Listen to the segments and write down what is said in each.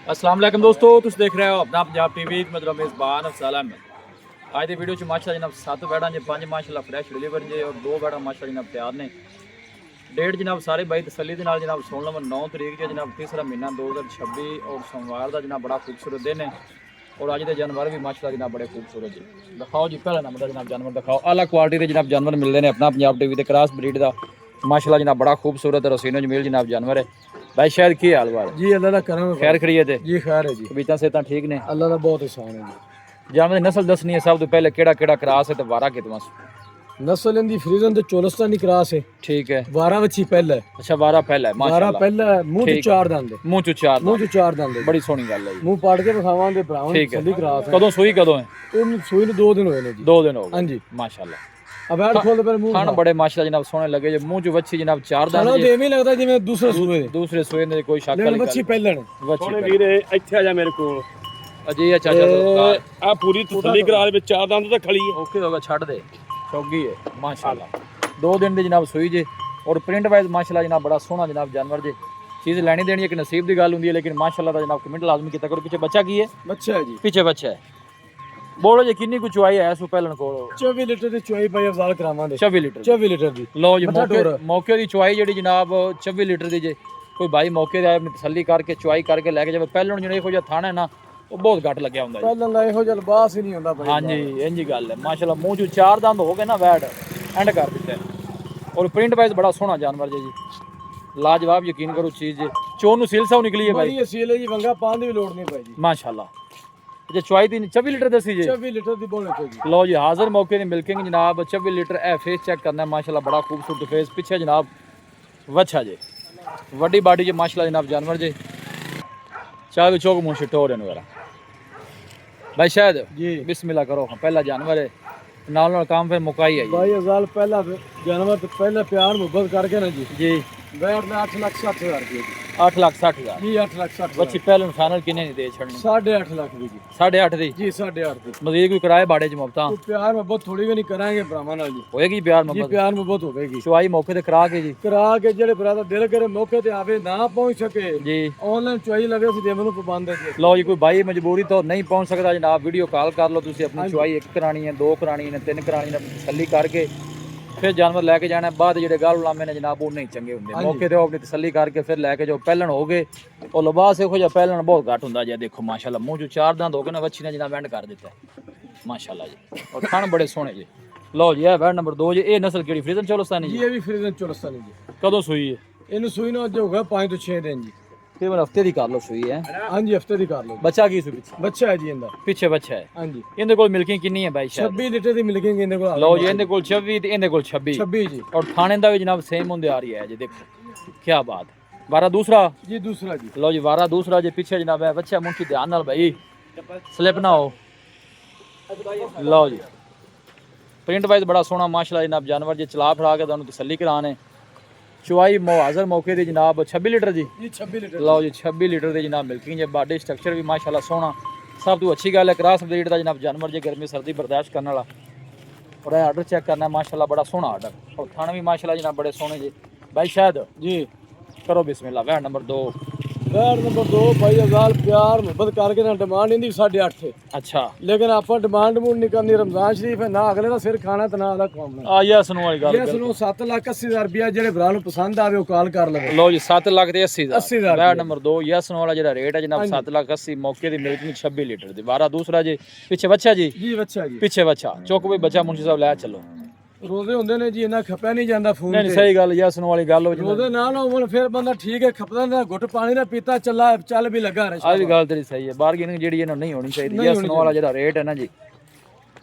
अस्सलाम वालेकुम दोस्तों, तुम देख रहे हो अपना पंजाब टीवी। मतलब मेज़बान अफज़ल अहमद। आज की वीडियो च माशाल्लाह जनाब 7 बैड़ा जे 5 माशाल्लाह फ्रैश डिलीवर जे और 2 बैड़ा माशाल्लाह जनाब तैयार ने। डेट जनाब सारे भाई तसल्ली दे नाल जनाब सुन लवन 9 तरीक जे जनाब तीसरा महीना 2026 और सोमवार का जनाब बड़ा खूबसूरत दिन है। और अज के जानवर भी माशाल्लाह जनाब बड़े खूबसूरत जी। दिखाओ जी पहला नंबर का जनाब जानवर दिखाओ। आला क्वालिटी के जनाब जानवर मिलते हैं अपना पंजाब टीवी के क्रॉस ब्रीड का माशाल्लाह जनाब बड़ा खूबसूरत रसीनो जमील जनाब जानवर है। भाई शायद की हाल वाल जी अल्लाह का करम है। खैर खरीद है जी खैर है जी। बीता सेहत ठीक ने अल्लाह का बहुत एहसान है जी। जानवर की नस्ल दसनी है सब तो पहले केड़ा क्रास है तो वारा कितना नस्ल इनकी फ्रीजन तो चोलस्तानी क्रॉस है। ठीक है। वारा वच्छी पहला है। अच्छा वारा पहला है वारा माशाल्लाह। पहला है, मुंह ठीक। तो चार दंद है। मुंह चो चार मुंह तो चार दंद है। बड़ी सोहनी गल है जी। मुंह पाड़ के दिखावांगे भरावां ठीक है। सली क्रॉस है। कदों सूई कदों है इन सूई ਨੂੰ 2 दिन होए ने जी। 2 दिन हो गए हां जी माशाल्लाह। अब ऐड खोल पर मुंह खान बड़े माशाल्लाह जनाब सोहने लगे जो मुंह चो वच्छी जनाब चार खाना दाने तो एਵੇਂ लगदा जिਵੇਂ दूसरा सूए दूसरे सोए ने कोई शक लेकिन वाली वच्छी पहला ने। वच्छी ਵੀਰੇ ਇੱਥੇ ਆ ਜਾ ਮੇਰੇ ਕੋਲ अजी अच्छा अच्छा ਆ ਪੂਰੀ ਤਸੱਲੀ ਕਰਾ ਦੇ ਵਿੱਚ ਚਾਰ ਦੰਦ ਤਾਂ ਖਲੀ ਹੈ ओके होगा छड़ दे चौगी है माशाल्लाह। 2 दिन ਦੀ जनाब सूई जे और प्रिंट वाइज माशाल्लाह जनाब बड़ा सोहना जनाब जानवर जे। चीज़ लेनी देनी एक नसीब की गल होंगी है लेकिन माशाल्लाह दा जनाब कमेंट लाजमी किया करो। पीछे बच्चा की है बच्चा है जी। पीछे बच्चा है। बोलो जी किन्नी कुछ चुआई है सो पहलन कोल 24 लीटर ਦੀ ਚੁਆਈ ਭਾਈ ਅਫਜ਼ਾਲ ਕਰਾਵਾਂਗੇ। 24 लीटर 24 ਲੀਟਰ ਦੀ। लो जी मट्ठा मौके डोर। मौके की चुआई जी जनाब 24 लीटर की जे कोई भाई मौके से आए अपनी तसल्ली करके चुआई करके लैके जाए। पहलन जो यहो थाना है ना वो बहुत घट लग्या होंगे ਪਹਿਲਾਂ ਦਾ ਇਹੋ ਜਿਹਾ ਲਿਬਾਸ ਹੀ ਨਹੀਂ ਹੁੰਦਾ ਭਾਈ। हाँ जी इंज गल है माशाल्लाह। मुँह चो चार दंद हो गए ना वैड एंड कर दिता है। और प्रिंट वाइज बड़ा सोहना जानवर जी लाजवाब यकीन करो चीज़ जी। चोन सील साउ निकली है भाई ਬੜੀ ਅਸੀਲ ਹੈ ਜੀ ਵੰਗਾ ਪਾਉਣ ਦੀ ਵੀ ਲੋੜ ਨਹੀਂ ਭਾਈ ਜੀ। माशाल्लाह। जे चुआई थी 24 लीटर दसी जी 24 ਲੀਟਰ ਦੀ ਬੋਲੇ ਚਾਹੀਦੀ। लो जी हाजिर मौके की मिल्किंग जनाब 24 लीटर ए फेस चेक करना है माशाल्लाह बड़ा खूबसूरत फेस। पीछे जनाब वच्छा जे वड्डी बाडी जे माशाल्लाह जनाब जानवर जे चाहे भी चौक मुंह शिटोर वगैरह। भाई शायद जी बिस्मिल्लाह करो पहला जानवर है नाल काम फिर मुकाई है भाई अजाल पहला जानवर तो पहले प्यार मोहब्बत करके ना जी जी। बैठ में 8,60,000 रुपये जी। 8,60,000 जी 8,60,000 बच्ची पहले फाइनल किन्ने नहीं दे छड़नी 8.5 लाख भी जी। 8.5 दी जी 8.5 दी। मजीद कोई किराए बाड़े च मुफ्ता तो प्यार मोहब्बत थोड़ी भी नहीं कराएंगे भरावां नाल जी। होएगी प्यार जी मोहब्बत प्यार मोहब्बत होगी। चुआई मौके ते करा के जी करा के जेड़े भरा दिल करे मौके ते आवे ना पहुंच सके जी। ऑनलाइन चुआई लगे सी देवन पाबंद है जी। लो जी कोई भाई मजबूरी तो नहीं पहुंच सकता जनाब वीडियो कॉल कर लो तुसी अपनी चुआई 1 करानी है 2 करानी है 3 करानी है तसल्ली करके फिर जानवर लैके जाना बाद जेडे गल लामे ने जनाब वो नहीं चंगे होंगे मौके ते अपनी तसल्ली करके फिर लैके जाओ। पहलन हो गए और लिबास देखो जा पहलन बहुत घट होंदा जे देखो माशाल्लाह मुंह जो चार दांत हो गए ना वच्छी ने जनाब एंड कर दिता है माशाल्लाह जी। और खान बड़े सोहने जी। लो जी है बैड नंबर 2 जी। ये नस्ल केड़ी फ्रीजन चोलस्तानी जी जी ये भी फ्रीजन चोलस्तानी जी। कदों सूई है इनु सुई ना जो होगा 5 तो 6 दिन जी। तकरीबन हफ्ते दी कर लो सूई है। हां जी हफ्ते दी कर लो। बच्चा की सू पीछे बच्चा है जी इंदा। पीछे बच्चा है। हां जी इहदे कोल मिल्किंग कितनी है भाई शायद 26 लीटर दी मिलकेंगे इनदे कोल। लो जी इहदे कोल 26 ते इहदे कोल 26 26 जी। और थाने दा भी जनाब सेम होंदे आ रही है जी देखो क्या बात। वारा दूसरा जी दूसरा जी। लो जी वारा दूसरा जे पीछे जनाब है बच्चा मुंठी ध्यान नाल भाई स्लिप ना हो। लो जी प्रिंट वाइज बड़ा सोहना माशाल्लाह जनाब जानवर जे चला फड़ा के तुहानू तसल्ली कराने। चुआई हाजिर मौके दी जनाब 26 लीटर जी। जी 26 लीटर। लो जी 26 लीटर दी जनाब मिल्किंग जे बॉडी स्ट्रक्चर भी माशाल्लाह सोहना। सब तो अच्छी गल है क्रॉस ब्रीड दा जनाब जानवर जे गर्मी सर्दी बर्दाश्त करने वाला। और आर्डर चेक करना है माशाल्लाह बड़ा सोहना आर्डर और खाना भी माशाल्लाह जनाब बड़े सोहने जी। भाई शायद जी करो बिस्मिल्लाह। वैड नंबर 2 बैड नंबर 2 भाई अजाल प्यार मोहब्बत करके ना डिमांड इंदी 8.5 अच्छा लेकिन आप डिमांड मूड नहीं करनी। रमजान शरीफ है ना अगले का सिर खाना तो ना अलग खवाना। आ या सुनो वाली गल ये सुनो 7,80,000 रुपया जेड़े भरा नु पसंद आवे वो कॉल कर लवे। लो जी 7 लाख ते 80,000 80,000 वैड नंबर 2 या सुनो वाला जेड़ा रेट है जनाब 7 लाख 80 मौके दी मिल्किंग 26 लीटर दी। वारा दूसरा जी पीछे बच्चा जी। जी बच्चा जी। पीछे बच्चा चुक भी बच्चा मुंशी साहब ले चलो। रोजे होंदे ने जी इना खपया नहीं जांदा फोन नहीं सही गल या सुनो वाली गल हो जी। रोजे ना ना होवन फिर बंदा ठीक है खपदा ना घुट पानी ना पीता चल भी लगा रहे। आ भी गल तेरी सही है बार्गेनिंग जेड़ी इन्हों नहीं होनी चाहिए। या सुनो वाला जेड़ा रेट है ना जी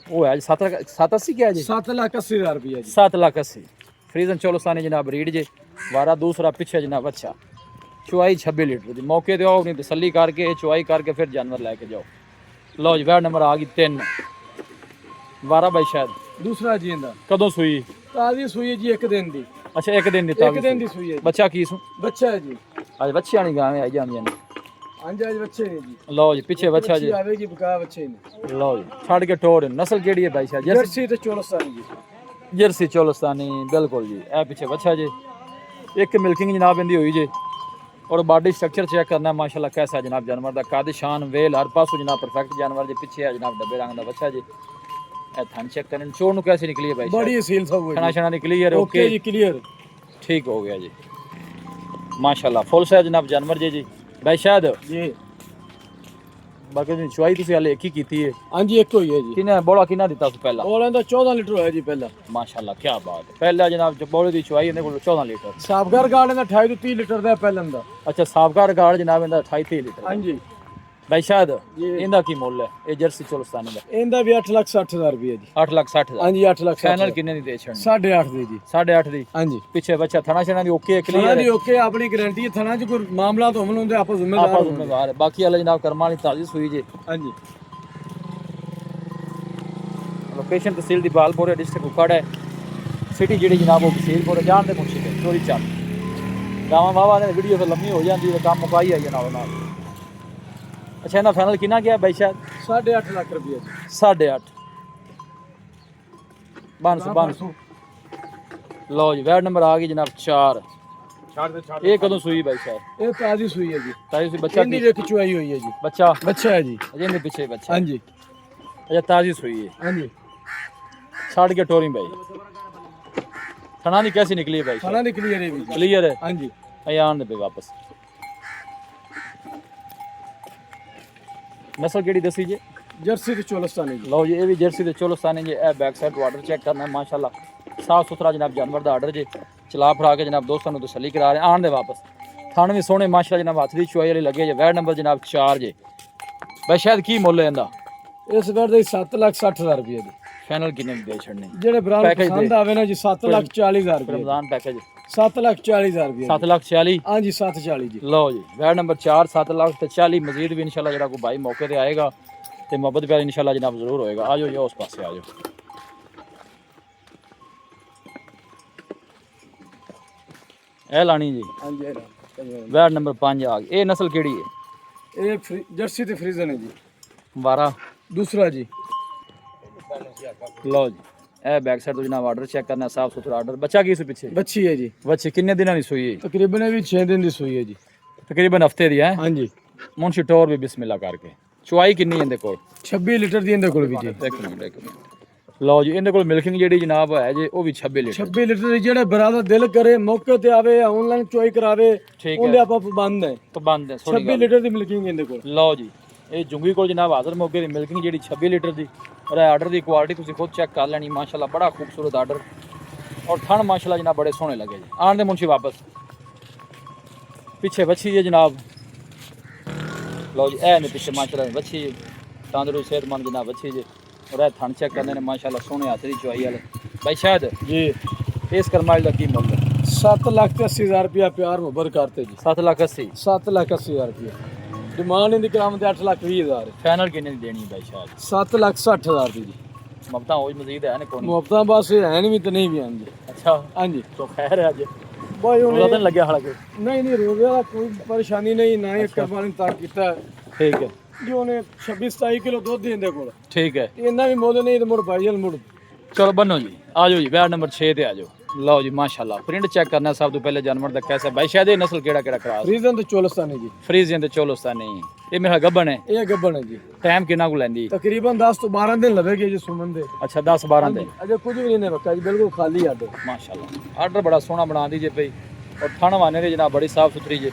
वो है 7,80 क्या है जी 7,80,000 रुपया जी। 7 लाख 80 फ्रीजन चोलस्तानी जनाब रीड जे। वारा दूसरा पीछे जनाब अच्छा चुआई 26 लीटर दी मौके ते आओ अपनी तसल्ली करके चुआई करके फिर जानवर लैके जाओ। लो जी वैड नंबर आ गई 3 वारा भाई शायद दूसरा जी इंदा कदों सूई ताजी सुई है जी 1 दिन दी। अच्छा 1 दिन दी 1 दिन दी सुई है जी। बच्चा की सू बच्चा है जी। आज बच्चे वाली गाँव आई जाती हैं। अंज आज बच्चे ने जी। लो जी पीछे बच्चा जी। आवेगी बका बच्चे ने। लो जी छड़ के टोर नस्ल केड़ी है भाई शायद जर्सी ते चोलस्तानी जी। जर्सी चोलस्तानी बिल्कुल जी। ए पीछे बच्चा जी एक मिल्किंग जनाब इंदी हुई जी और बॉडी स्ट्रक्चर चेक करना है माशाल्लाह कैसा है जनाब जानवर दा कद शान वेल हर पासों जनाब परफेक्ट जानवर जे पीछे है जनाब डब्बे रंग दा बच्चा जी ए थन चेक करन चोर नु कैसे निकली है भाई बड़ी सील सब खाना शाना निकली है ओके जी क्लियर ठीक हो गया जी माशाल्लाह फुल साइज जनाब जानवर जी भाई शायद जी बाकी दी चुआई तुसी हाले एक ही कीती है हाँ जी एक होई है जी किने बोला किना दिता सी पहला बोलें तो 14 लीटर होया जी पहला माशाल्लाह क्या बात है पहला जनाब जो बोले दी चुआई इहदे कोल 14 लीटर साबगर गार्ड दा 28 ਤੋਂ 30 ਲੀਟਰ ਦਾ ਪਹਿਲਾਂ ਦਾ अच्छा साबका रिकॉर्ड जनाब इंदा 28 लीटर हाँ जी भाई शायद जी। इंदा की मुੱਲ है ये जर्सी ਚੋਲਸਤਾਨੀ ਦਾ ਇਹਦਾ ਵੀ 8,60,000 ਰੁਪਏ ਜੀ 8,60,000 हाँ जी 8,60,000 ਚੈਨਲ ਕਿੰਨੇ ਦੀ ਦੇ ਛੜਨੀ 8.5 ਦੀ ਜੀ 8.5 ਦੀ हाँ जी ਪਿੱਛੇ ਬੱਚਾ ਥਣਾ ਛਣਾ ਦੀ ਓਕੇ ਥਣਾ ਕਲੀਅਰ ਦੀ ਓਕੇ ਆਪਣੀ ਗਾਰੰਟੀ ਹੈ ਥਣਾ ਚ ਕੋਈ ਮਾਮਲਾ ਤਾਂ ਹੋਣ ਹੁੰਦੇ ਆਪਾਂ ਆਪਾਂ ਜ਼ਿੰਮੇਵਾਰ ਜ਼ਿੰਮੇਵਾਰ ਹੈ ਬਾਕੀ ਵਾਲਾ ਜਨਾਬ ਕਰਮਾਂ ਵਾਲੀ ਤਾਜ਼ੀ ਸੂਈ ਜੇ हाँ जी ਲੋਕੇਸ਼ਨ ਤਹਿਸੀਲ ਦੀ ਬਾਲਪੁਰ ਡਿਸਟ੍ਰਿਕਟ ਉਖਾੜ ਹੈ ਸਿਟੀ ਜਿਹੜੀ ਜਨਾਬ ਉਹ ਤਹਿਸੀਲਪੁਰ ਜਾਣ ਦੇ ਮੁਨਸ਼ੀ ਹੈ ਚੋਰੀ ਚੱਲ ਗਾਵਾਂ ਵਾਵਾ ਨੇ ਵੀਡੀਓ ਫਿਰ ਲੰਮੀ ਹੋ ਜਾਂਦੀ ਹੈ ਕੰਮ ਮੁਕਾਈ ਆਈ ਜਨਾਬ ਨਾਲ ਅੱਛਾ ਇਹਨਾਂ ਫਾਈਨਲ ਕਿੰਨਾ ਗਿਆ ਬਾਈ ਸ਼ਾਇਦ 8.5 ਲੱਖ ਰੁਪਏ ਜੀ 8.5 ਬੰਸ ਲਓ ਜੀ ਵੈਡ ਨੰਬਰ ਆ ਗਈ ਜਨਾਬ 4 ਇਹ ਕਦੋਂ ਸੂਈ ਬਾਈ ਸ਼ਾਇਦ ਇਹ ਤਾਜ਼ੀ ਸੂਈ ਹੈ ਜੀ ਤਾਜੀ ਸੂਈ ਬੱਚਾ ਇਹਦੀ ਵੇਖ ਚੁਆਈ ਹੋਈ ਹੈ ਜੀ ਬੱਚਾ ਬੱਚਾ ਹੈ ਜੀ ਅਜੇ ਇਹਦੇ ਪਿੱਛੇ ਬੱਚਾ हाँ जी ਅੱਛਾ ਤਾਜੀ ਸੂਈ ਹੈ हाँ जी ਛੱਡ ਕੇ ਟੋਰੀ ਬਾਈ ਥਣਾ ਦੀ ਕੈਸੀ ਨਿਕਲੀ ਹੈ ਬਾਈ खाना ਦੀ क्लियर है भी जी ਕਲੀਅਰ ਹੈ हाँ जी ਇਹ ਆਣ ਦੇ ਪਏ ਵਾਪਸ ਨਸਲ ਕਿਹੜੀ ਦੱਸੀ ਜੇ जर्सी ਤੇ ਚੋਲਸਤਾਨੀ ਜੀ ਲਓ ਜੀ ਇਹ ਵੀ ਜਰਸੀ ਦੇ ਚੋਲਸਤਾਨੀ ਜੇ ਇਹ ਬੈਕ ਸਾਈਡ ਆਰਡਰ ਚੈੱਕ ਕਰਨਾ ਮਾਸ਼ਾਅੱਲਾ ਸਾਫ ਸੁਥਰਾ ਜਨਾਬ ਜਾਨਵਰ ਦਾ ਆਰਡਰ ਜੇ ਚਲਾ ਫਰਾ ਕੇ ਜਨਾਬ ਦੋਸਤਾਂ ਨੂੰ ਤਸੱਲੀ ਕਰਾ ਰਹੇ ਆਣ ਦੇ ਵਾਪਸ ਥਣ ਵੀ ਸੋਹਣੇ ਮਾਸ਼ਾਅੱਲਾ ਜਨਾਬ ਹੱਥ ਦੀ ਚੁਆਈ ਵਾਲੇ ਲੱਗੇ ਜੇ ਵੈਡ ਨੰਬਰ ਜਨਾਬ 4 ਜੇ ਬਈ ਸ਼ਾਇਦ ਕੀ ਮੁੱਲ ਹੈ ਇਹਦਾ ਇਸ ਵਾਰ ਦੇ 7,60,000 ਰੁਪਏ ਦੀ ਫਾਈਨਲ ਕਿੰਨੇ ਦੀ ਦੇ ਛੱਡਨੇ ਜਿਹੜੇ ਬਰਾਬਰ Package ਪਸੰਦ ਆਵੇ ਨਾ ਜੀ 7,40,000 ਰੁਪਏ ਰਮਜ਼ਾਨ ਪੈਕੇਜ 7,40,000 ਰੁਪਏ 7,40,000 हाँ जी 7,40 ਜੀ ਲਓ ਜੀ ਵੈਡ ਨੰਬਰ 4 7,40,000 ਮਜ਼ੀਦ ਵੀ ਇਨਸ਼ਾਅੱਲਾ ਜਿਹੜਾ ਕੋਈ ਭਾਈ ਮੌਕੇ ਤੇ ਆਏਗਾ ਤੇ ਮੁਹੱਬਤ ਪਿਆਰ ਇਨਸ਼ਾਅੱਲਾ ਜਨਾਬ ਜ਼ਰੂਰ ਹੋਏਗਾ ਆਜੋ ਜੀ ਉਸ ਪਾਸੇ ਆਜੋ ਇਹ ਲਾਣੀ ਜੀ हाँ जी ਇਹ ਵੈਡ ਨੰਬਰ 5 ਆ ਗਈ ਇਹ ਨਸਲ ਕਿਹੜੀ ਹੈ ਜਰਸੀ ਤੇ ਫਰੀਜ਼ਨ ਹੈ ਜੀ ਵਾਰਾ दूसरा जी ਲਓ ਜੀ ਇਹ ਬੈਕ ਸਾਈਡ ਤੋਂ ਜਨਾਬ ਆਰਡਰ ਚੈੱਕ ਕਰਨਾ ਸਾਫ ਸੁਥਰਾ ਆਰਡਰ ਬੱਚਾ ਕੀ ਸੀ ਪਿੱਛੇ बच्ची है जी ਬੱਚੇ ਕਿੰਨੇ ਦਿਨਾਂ ਦੀ ਸੂਈ ਹੈ तकरीबन भी 6 दिन ਦੀ ਸੂਈ ਹੈ ਜੀ ਤਕਰੀਬਨ ਹਫਤੇ ਦੀ ਹੈ हाँ जी ਮੁਨਸ਼ੀ ਟੋਰ ਵੀ ਬਿਸਮਿਲ੍ਲਾ ਕਰਕੇ ਚੁਆਈ ਕਿੰਨੀ ਇਹਦੇ ਕੋਲ 26 ਲੀਟਰ ਦੀ ਇਹਦੇ ਕੋਲ ਵੀ ਜੀ ਇੱਕ ਮਿੰਟ ਲਓ ਜੀ ਇਹਦੇ ਕੋਲ ਮਿਲਕਿੰਗ ਜਿਹੜੀ ਜਨਾਬ ਹੈ ਜੇ ਉਹ ਵੀ 26 ਲੀਟਰ 26 ਲੀਟਰ ਦੀ ਜਿਹੜੇ ਬਰਾਦਰ ਦਿਲ ਕਰੇ ਮੌਕੇ ਤੇ ਆਵੇ ਆਨਲਾਈਨ ਚੋਈ ਕਰਾਵੇ ਠੀਕ ਉਹਦੇ ਆਪਾਂ ਪਾਬੰਦ ਹੈ ਤਾਂ ਬੰਦ ਹੈ ਥੋੜੀ 26 ਲੀਟਰ ਦੀ ਮਿਲਕਿੰਗ ਇਹਦੇ ਕੋਲ ਲਓ ਜੀ ਇਹ ਜੁੰਗੀ ਕੋਲ ਜਨਾਬ ਹਾਜ਼ਰ ਮੌਕੇ ਦੀ ਮਿਲਕਿੰਗ ਜਿਹੜੀ 26 ਲੀਟਰ ਦੀ ਔਰ ਇਹ ਆਰਡਰ ਦੀ ਕੁਆਲਿਟੀ ਤੁਸੀਂ ਖੁਦ ਚੈੱਕ ਕਰ ਲੈਣੀ ਮਾਸ਼ਾਅੱਲਾ ਬੜਾ ਖੂਬਸੂਰਤ ਆਰਡਰ ਔਰ ਥਣ ਮਾਸ਼ਾਅੱਲਾ ਜਨਾਬ ਬੜੇ ਸੋਹਣੇ ਲੱਗੇ ਜੀ ਆਣ ਦੇ ਮੁਨਸ਼ੀ ਵਾਪਸ ਪਿੱਛੇ ਵੱਛੀ ਜੀ ਜਨਾਬ ਲਓ ਜੀ ਇਹ ਨੇ ਪਿੱਛੇ ਮਾਸ਼ਾਅੱਲਾ ਵੱਛੀ ਤੰਦਰੁਸਤ ਸਿਹਤਮੰਦ ਜਨਾਬ ਵੱਛੀ ਜੀ ਔਰ ਇਹ ਥਣ ਚੈੱਕ ਕਰਨੇ ਨੇ ਮਾਸ਼ਾਅੱਲਾ ਸੋਹਣੇ ਹੱਥ ਦੀ ਚੁਆਈ ਵਾਲੇ ਭਾਈ ਸ਼ਾਇਦ ਜੀ ਇਸ ਕਰਮਾਈਲ ਦਾ ਕੀ ਮੁੱਲ ਹੈ 7,80,000 ਰੁਪਇਆ ਪਿਆਰ ਮੁਹੱਬਤ ਕਰਤੇ ਜੀ 7,80,000 7,80,000 ਰੁਪਇਆ ਡਿਮਾਂਡ ਇਹਦੀ ਕਰਾਮ ਤੇ 8,20,000 ਫਾਈਨਲ ਕਿੰਨੇ ਦੀ ਦੇਣੀ ਭਾਈ ਸ਼ਾਇਦ 7,60,000 ਦੀ ਜੀ ਮਬਤਾ ਹੋਈ ਮਜ਼ੀਦ ਹੈ ਨਾ ਕੋਈ ਮੁਹੱਬਤਾਂ ਬਸ ਹੈ ਨਹੀਂ ਵੀ ਤੇ ਨਹੀਂ ਵੀ ਆਂਦੀ ਅੱਛਾ ਹਾਂਜੀ तो खैर है आज ਬਾਈ ਉਹਦਾ ਉਹਨੇ ਤਾਂ ਨੀ ਲੱਗਿਆ ਹਾਲਾਂਕਿ ਨਹੀਂ ਨਹੀਂ ਰੋਜ਼ੇ ਦਾ ਕੋਈ ਪਰੇਸ਼ਾਨੀ ਨਹੀਂ ਨਾ ਇੱਕ ਕਰਮਾਨੀ ਤਾਂ ਕੀਤਾ ਠੀਕ ਹੈ ਜੀ ਉਹਨੇ 26-27 ਕਿਲੋ ਦੁੱਧ ਦੇਂਦੇ ਕੋਲ ਠੀਕ ਹੈ ਇੰਨਾ ਵੀ ਮੁੱਲ ਨਹੀਂ ਤੇ ਮੁੜ ਭਾਈਜਲ ਮੁੜ ਚਲੋ ਬੰਨੋ ਜੀ ਆ ਜਾਓ ਜੀ ਵੈਡ ਨੰਬਰ 6 ਤੇ ਆ ਜਾਓ ਲਓ ਜੀ ਮਾਸ਼ਾਅੱਲਾ ਪ੍ਰਿੰਟ ਚੈੱਕ ਕਰਨਾ ਸਭ ਤੋਂ ਪਹਿਲੇ ਜਾਨਵਰ ਦਾ ਕੈਸਾ ਭਾਈ ਸ਼ਾਇਦ ਇਹ ਨਸਲ ਕਿਹੜਾ ਕਿਹੜਾ ਕਰਾਸ ਰੀਜ਼ਨ ਤੇ ਚੋਲਸਤਾਨੀ ਜੀ ਫਰੀਜ਼ੀਅਨ ਤੇ ਚੋਲਸਤਾਨੀ ਇਹ ਮੇਰਾ ਗੱਬਣ ਹੈ ਇਹ ਗੱਬਣ ਹੈ ਜੀ ਟਾਈਮ ਕਿੰਨਾ ਕੁ ਲੈਂਦੀ ਤਕਰੀਬਨ 10 ਤੋਂ 12 ਦਿਨ ਲੱਗेगे ਜੀ ਸੁਮਨ ਦੇ ਅੱਛਾ 10 12 ਦਿਨ ਅਜੇ ਕੁਝ ਵੀ ਨਹੀਂ ਨੇ ਬੱਕਾ ਜੀ ਬਿਲਕੁਲ ਖਾਲੀ ਆਡੇ ਮਾਸ਼ਾਅੱਲਾ ਆਰਡਰ ਬੜਾ ਸੋਹਣਾ ਬਣਾਉਂਦੀ ਜੇ ਪਈ ਔਰ ਥਣ ਵਾਨੇ ਦੇ ਜਨਾਬ ਬੜੀ ਸਾਫ ਸੁਥਰੀ ਜੇ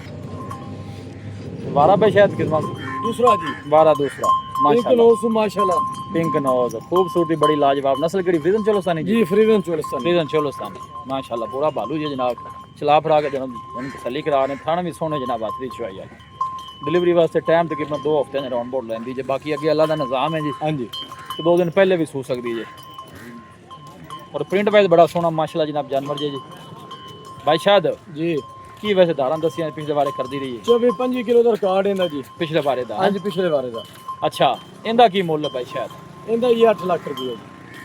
ਵਾਰਾ ਭਾਈ ਸ਼ਾਇਦ ਕਿਸਮਾ दूसरा जी ਵਾਰਾ ਦੂਸਰਾ एक ਮਾਸ਼ਾਅੱਲਾ नोज माशाल्लाह ਪਿੰਕ ਨੋਜ਼ ਖੂਬਸੂਰਤੀ ਬੜੀ ਲਾਜਵਾਬ ਨਸਲ ਕਿਹੜੀ ਫਰੀਜ਼ਨ ਚੋਲਸਤਾਨੀ ਜੀ जी फ्रीजन चोलस्तानी ਫਰੀਜ਼ਨ ਚੋਲਸਤਾਨੀ ਮਾਸ਼ਾਅੱਲਾ ਪੂਰਾ ਬਾਲੂ ਜੀ ਜਨਾਬ ਚਲਾ ਫਰਾ ਕੇ ਜਨਾਬ ਉਹਨੂੰ ਤਸੱਲੀ ਕਰਾ ਨੇ ਥਣ ਵੀ ਸੋਹਣੇ ਜਨਾਬ ਹੱਥ ਦੀ ਚੁਆਈ ਆ ਡਿਲੀਵਰੀ ਵਾਸਤੇ ਟਾਈਮ ਤਕਰੀਬਨ 2 ਹਫ਼ਤਿਆਂ ਦੇ ਰਾਉਂਡ ਬੋਰਡ ਲੈਂਦੀ ਜੇ ਬਾਕੀ ਅੱਗੇ ਅੱਲਾ ਦਾ ਨਿਜ਼ਾਮ ਹੈ ਜੀ हाँ जी ਤੇ 2 ਦਿਨ ਪਹਿਲੇ ਵੀ ਸੂ ਸਕਦੀ ਜੇ ਔਰ ਪ੍ਰਿੰਟ ਵਾਈਜ਼ ਬੜਾ ਸੋਹਣਾ ਮਾਸ਼ਾਅੱਲਾ ਜਨਾਬ ਜਾਨਵਰ ਜੇ ਜੀ ਭਾਈ ਸ਼ਾਇਦ जी ਕੀ ਵੈਸੇ ਧਾਰਾਂ ਦੱਸੀਆਂ ਪਿਛਲੇ ਬਾਰੇ ਕਰਦੀ ਰਹੀ ਹੈ 24-25 ਕਿਲੋ ਦਾ ਰਿਕਾਰਡ ਇਹਦਾ ਜੀ ਪਿਛਲੇ ਬਾਰੇ ਦਾ हाँ जी पिछले बारे ਦਾ ਅੱਛਾ ਇਹਦਾ ਕੀ ਮੁੱਲ ਹੈ ਭਾਈ ਸ਼ਾਇਦ ਇਹਦਾ ਇਹ 8 ਲੱਖ ਰੁਪਏ ਜੀ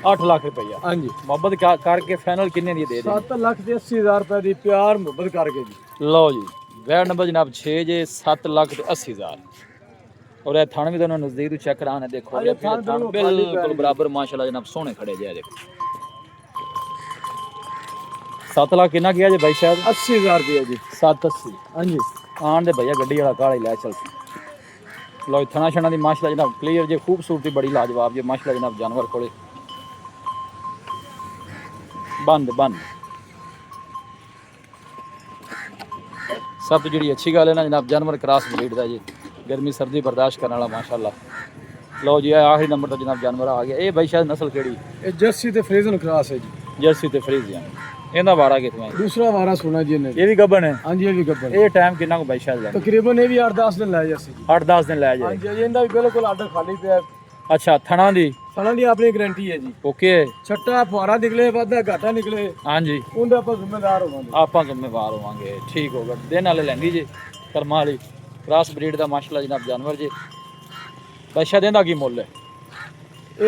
8 ਲੱਖ ਰੁਪਈਆ हाँ जी ਮੁਹੱਬਤ ਕਰਕੇ ਫਾਈਨਲ ਕਿੰਨੇ ਦੀ ਦੇ ਦੇ 7,80,000 ਰੁਪਏ ਦੀ ਪਿਆਰ ਮੁਹੱਬਤ ਕਰਕੇ ਜੀ ਲਓ ਜੀ ਵੈਡ ਨੰਬਰ ਜਨਾਬ 6 ਜੇ 7,80,000 ਔਰ ਇਹ ਥਣ ਵੀ ਤੁਹਾਨੂੰ ਨਜ਼ਦੀਕ ਤੋਂ ਚੈੱਕ ਕਰਾਣਾ ਦੇਖੋ ਅਰੇ ਥਣ ਥਣ ਬਿਲਕੁਲ ਬਰਾਬਰ ਮਾਸ਼ਾਅੱਲਾ ਜਨਾਬ ਸੋਹਣੇ ਖੜੇ ਜੇ ਦੇਖੋ 7 ਲੱਖ ਕਿੰਨਾ ਗਿਆ ਜੇ ਭਾਈ ਸ਼ਾਇਦ 80,000 ਰੁਪਏ ਜੀ 780 हाँ जी ਆਣ ਦੇ ਭਈਆ ਗੱਡੀ ਵਾਲਾ ਕਾਲਾ ਹੀ ਲੈ ਚੱਲ। ਲੋ ਥਣਾ ਛਣਾ ਦੀ ਮਾਸ਼ਾਅੱਲਾ ਜਨਾਬ ਕਲੀਅਰ ਜੇ ਖੂਬਸੂਰਤੀ ਬੜੀ ਲਾਜਵਾਬ ਜੇ ਮਾਸ਼ਾਅੱਲਾ ਜਨਾਬ ਜਾਨਵਰ ਕੋਲੇ ਬੰਦ ਸਭ ਤੋਂ ਜਿਹੜੀ ਅੱਛੀ ਗੱਲ ਹੈ ਨਾ ਜਨਾਬ ਜਾਨਵਰ ਕ੍ਰਾਸ ਬਰੀਡ ਦਾ ਜੀ गर्मी सर्दी बर्दाश्त करने वाला माशाल्लाह। लो जी आखिरी नंबर तो जनाब जानवर आ गया। ये भाई शायद नस्ल केड़ी ਇਹ ਜਰਸੀ ਤੇ ਫਰੀਜ਼ਨ ਕ੍ਰਾਸ ਹੈ ਜੀ। जर्सी ते फ्रीजियन ਇਹਦਾ ਵਾਰਾ ਕਿਥੋਂ ਹੈ? ਦੂਸਰਾ ਵਾਰਾ ਸੁਣਾ ਜੀ ਇਹਨੇ। ਇਹ ਵੀ ਗੱਬਣ ਹੈ? ਹਾਂਜੀ ਇਹ ਵੀ ਗੱਬਰ। ਇਹ ਟਾਈਮ ਕਿੰਨਾ ਕੁ ਭਾਈ ਸ਼ਾਇਦ ਲੱਗਦਾ? ਤਕਰੀਬਨ ਇਹ ਵੀ 8-10 ਦਿਨ ਲੈ ਜਰਸੀ ਜੀ। 8-10 ਦਿਨ ਲੈ ਜਾਏ। ਹਾਂਜੀ ਜੀ ਇਹਦਾ ਵੀ ਬਿਲਕੁਲ ਆਰਡਰ ਖਾਲੀ ਪਿਆ। ਅੱਛਾ ਥਣਾ ਦੀ ਸਾਲਾਂ ਦੀ ਆਪਣੀ ਗਾਰੰਟੀ ਹੈ ਜੀ। ਓਕੇ ਛੱਟਾ ਫੁਆਰਾ ਨਿਕਲੇ ਵਾਧਾ ਘਾਟਾ ਨਿਕਲੇ ਹਾਂਜੀ ਉਹਦੇ ਆਪਾਂ ਜ਼ਿੰਮੇਦਾਰ ਹੋਵਾਂਗੇ। ਆਪਾਂ ਜ਼ਿੰਮੇਵਾਰ ਹੋਵਾਂਗੇ। ਠੀਕ ਹੋਗਾ ਦਿਨ ਵਾਲੇ ਲੈਂਦੀ ਜੀ ਕਰਮਾਂ ਵਾਲੀ ਕ੍ਰਾਸ ਬਰੀਡ ਦਾ ਮਾਸ਼ਾਅੱਲਾ ਜਨਾਬ ਜਾਨਵਰ ਜੀ। ਪੈਸਾ ਦੇਂਦਾ ਕੀ ਮੁੱਲ ਹੈ?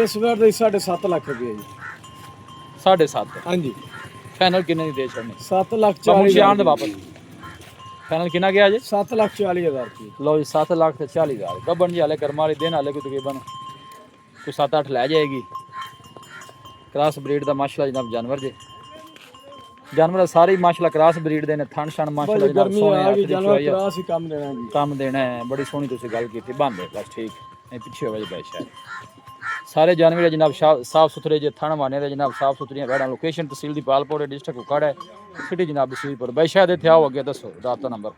ਇਸ ਵਾਰ ਦਾ 7.5 ਲੱਖ ਰੁਪਏ ਜੀ। 7.5 ਹਾਂਜੀ ਫਾਈਨਲ ਕਿੰਨੇ ਦੀ ਦੇ ਛੜਨੀ? 7,40,000 ਜਾਣ ਦੇ ਵਾਪਸ ਫਾਈਨਲ ਕਿੰਨਾ ਗਿਆ ਜੀ? 7,40,000 ਰੁਪਏ। ਲਓ ਜੀ 7,40,000 ਗੱਬਣ ਜੀ ਹਾਲੇ ਕਰਮਾਂ ਵਾਲੀ ਦਿਨ ਹਾਲੇ ਕੋਈ ਤਕਰੀਬਨ ਕੋਈ 7-8 ਲੈ ਜਾਏਗੀ। ਕ੍ਰਾਸ ਬਰੀਡ ਦਾ ਮਾਸ਼ਾਅੱਲਾ ਜਨਾਬ ਜਾਨਵਰ ਜੀ। ਜਾਨਵਰ ਸਾਰੇ ਮਾਸ਼ਾਅੱਲਾ ਕ੍ਰਾਸ ਬਰੀਡ ਦੇ ਨੇ ਥਣ ਛਣ ਮਾਸ਼ਾਅੱਲਾ ਜਨਾਬ ਗਰਮੀ ਸੋਹਣੇ ਆ ਗਈ ਆ ਜਾਨਵਰ ਕ੍ਰਾਸ ਹੀ ਕੰਮ ਦੇਣਾ ਜੀ। ਕੰਮ ਦੇਣਾ ਹੈ। ਬੜੀ ਸੋਹਣੀ ਤੁਸੀਂ ਗੱਲ ਕੀਤੀ ਬੰਦ ਬਸ ਠੀਕ ਨਹੀਂ ਪਿੱਛੇ ਹੋਵੇ ਜੀ ਸ਼ਾਇਦ ਸਾਰੇ ਜਾਨਵਰ ਜਨਾਬ ਸਾਫ ਸੁਥਰੇ ਜੇ ਥਣ ਮਾਨੇ ਦੇ ਜਨਾਬ ਸਾਫ ਸੁਥਰੀਆਂ ਵੈੜਾਂ। ਲੋਕੇਸ਼ਨ ਤਹਿਸੀਲ ਦੀ ਪਾਲਪੁਰ ਡਿਸਟ੍ਰਿਕਟ ਉਕਾੜਾ ਹੈ ਸਿਟੀ ਜਨਾਬ ਬਸੀਰਪੁਰ। ਬਾਈ ਸ਼ਾਇਦ ਇੱਥੇ ਆਓ ਅੱਗੇ ਦੱਸੋ ਰਾਬਤਾ ਨੰਬਰ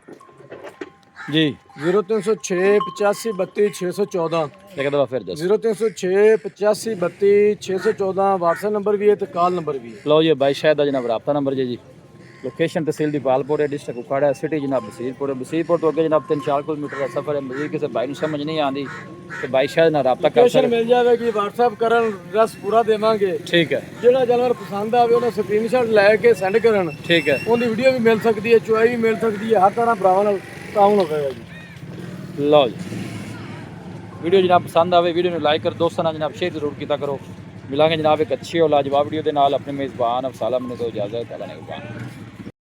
ਜੀ। 0306 85 32 614 ਇੱਕ ਦਫਾ ਫਿਰ ਦੱਸੋ। 0306 85 32 614 WhatsApp ਨੰਬਰ ਵੀ ਹੈ ਤੇ ਕਾਲ ਨੰਬਰ ਵੀ ਹੈ। ਲਓ ਜੀ ਬਾਈ ਸ਼ਾਇਦ ਦਾ ਜਨਾਬ ਰਾਬਤਾ ਨੰਬਰ ਜੀ। ਲੋਕੇਸ਼ਨ ਤਹਿਸੀਲ ਦੀ ਪਾਲਪੁਰ ਹੈ ਡਿਸਟ੍ਰਿਕਟ ਉਕਾੜਾ ਹੈ ਸਿਟੀ ਜਨਾਬ ਬਸੀਰਪੁਰ। ਬਸੀਰਪੁਰ ਤੋਂ ਅੱਗੇ ਜਨਾਬ 3-4 ਕਿਲੋਮੀਟਰ ਦਾ ਸਫ਼ਰ ਹੈ। ਮਜ਼ੀਦ ਕਿਸੇ ਭਾਈ ਨੂੰ ਸਮਝ ਨਹੀਂ ਆਉਂਦੀ ਤੇ ਬਾਈ ਸ਼ਾਇਦ ਨਾਲ ਰਾਬਤਾ ਕਰ ਲੋਕੇਸ਼ਨ ਸਕਦੇ। ਮਿਲ ਜਾਵੇਗੀ WhatsApp ਕਰਨ ਰਸ ਪੂਰਾ ਦੇਵਾਂਗੇ। ਠੀਕ ਹੈ ਜਿਹੜਾ ਜਾਨਵਰ ਪਸੰਦ ਆਵੇ ਉਹਦਾ ਸਕਰੀਨਸ਼ਾਟ ਲੈ ਕੇ ਸੈਂਡ ਕਰਨ। ਠੀਕ ਹੈ ਉਹਦੀ ਵੀਡੀਓ ਵੀ ਮਿਲ ਸਕਦੀ ਹੈ ਚੁਆਈ ਵੀ ਮਿਲ ਸਕਦੀ ਹੈ। ਹਰ ਤਰ੍ਹਾਂ ਭਰਾਵਾਂ ਨਾਲ ਤਾਉਨ ਹੋਵੇਗਾ ਜੀ। ਲਓ ਜੀ ਵੀਡੀਓ ਜਨਾਬ ਪਸੰਦ ਆਵੇ ਵੀਡੀਓ ਨੂੰ ਲਾਈਕ ਕਰ ਦੋਸਤਾਂ ਨਾਲ ਜਨਾਬ ਸ਼ੇਅਰ ਜ਼ਰੂਰ ਕੀਤਾ ਕਰੋ। ਮਿਲਾਂਗੇ ਜਨਾਬ ਇੱਕ ਅੱਛੀ और लाजवाब वीडियो के नाल। अपने मेज़बान अफसाला मैंने तो इजाज़त है।